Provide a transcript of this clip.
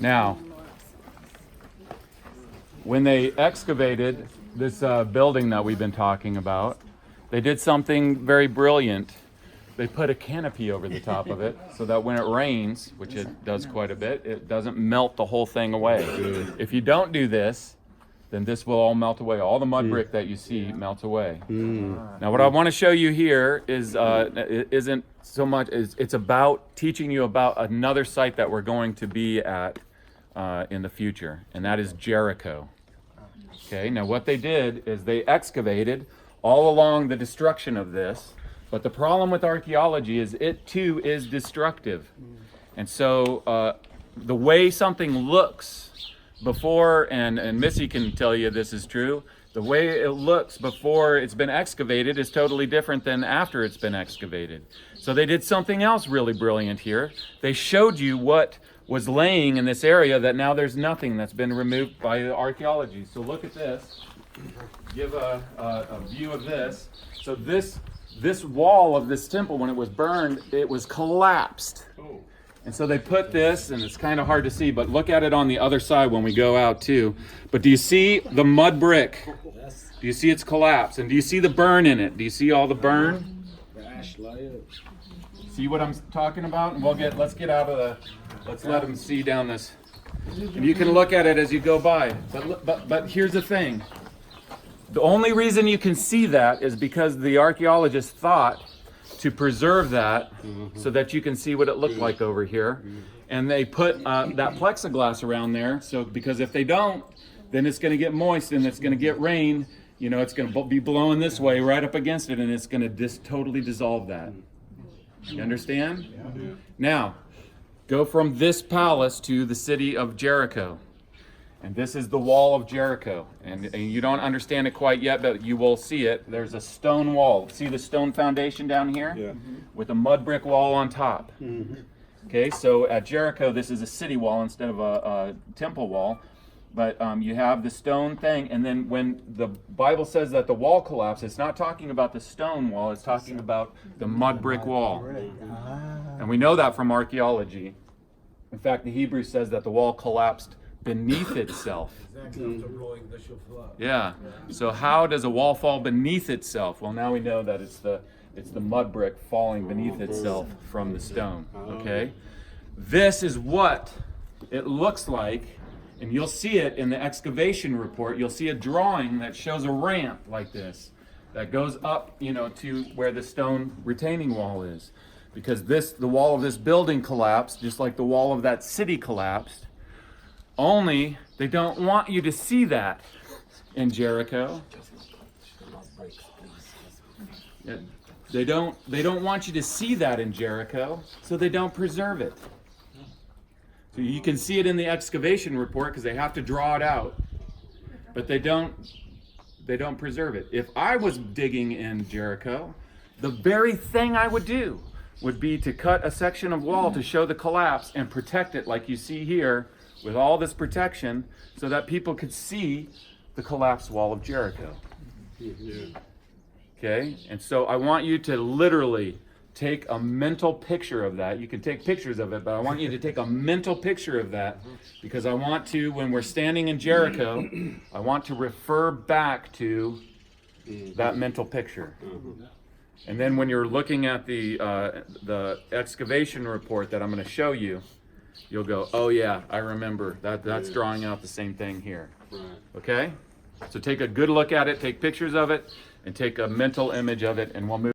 Now, when they excavated this building that we've been talking about, they did something very brilliant. They put a canopy over the top of it so that when it rains, which it does quite a bit, it doesn't melt the whole thing away. If you don't do this, then this will all melt away. All the mud brick that you see melts away. Now, what I want to show you here is isn't so much. It's about teaching you about another site that we're going to be at in the future, and that is Jericho. Okay. Now, what they did is they excavated all along the destruction of this. But the problem with archaeology is it too is destructive. And so the way something looks before, and Missy can tell you this is true, the way it looks before it's been excavated is totally different than after it's been excavated. So they did something else really brilliant here. They showed you what was laying in this area that now there's nothing that's been removed by archaeology. So look at this. Give a view of this. So this wall of this temple, when it was burned, it was collapsed. And so they put this, and it's kind of hard to see, but look at it on the other side when we go out too. But do you see the mud brick? Do you see its collapse? And do you see the burn in it? Do you see all the burn? See what I'm talking about? And let's get out of let's let them see down this. And you can look at it as you go by. But here's the thing. The only reason you can see that is because the archaeologists thought to preserve that so that you can see what it looked like over here. And they put that plexiglass around there, so because if they don't, then it's going to get moist and it's going to get rain. You know, it's going to be blowing this way right up against it, and it's going to totally dissolve that. You understand? Yeah. Now, go from this palace to the city of Jericho. And this is the wall of Jericho. And you don't understand it quite yet, but you will see it. There's a stone wall. See the stone foundation down here? Yeah. With a mud brick wall on top. Okay, so at Jericho, this is a city wall instead of a temple wall. But you have the stone thing. And then when the Bible says that the wall collapsed, it's not talking about the stone wall. It's talking about the mud brick wall. And we know that from archaeology. In fact, the Hebrew says that the wall collapsed beneath itself. Yeah. So how does a wall fall beneath itself? Well, now we know that it's the mud brick falling beneath itself from the stone. Okay. This is what it looks like, and you'll see it in the excavation report. You'll see a drawing that shows a ramp like this that goes up, you know, to where the stone retaining wall is, because the wall of this building collapsed, just like the wall of that city collapsed. Only they don't want you to see that in Jericho. They don't want you to see that in Jericho, so they don't preserve it. So you can see it in the excavation report because they have to draw it out, but they don't preserve it. If I was digging in Jericho, the very thing I would do would be to cut a section of wall to show the collapse and protect it like you see here, with all this protection, so that people could see the collapsed wall of Jericho. Okay? And so I want you to literally take a mental picture of that. You can take pictures of it, but I want you to take a mental picture of that, because I want to, when we're standing in Jericho, I want to refer back to that mental picture. And then when you're looking at the excavation report that I'm going to show you, you'll go, oh yeah, I remember. That's drawing out the same thing here. Okay? So take a good look at it, take pictures of it, and take a mental image of it, and we'll move.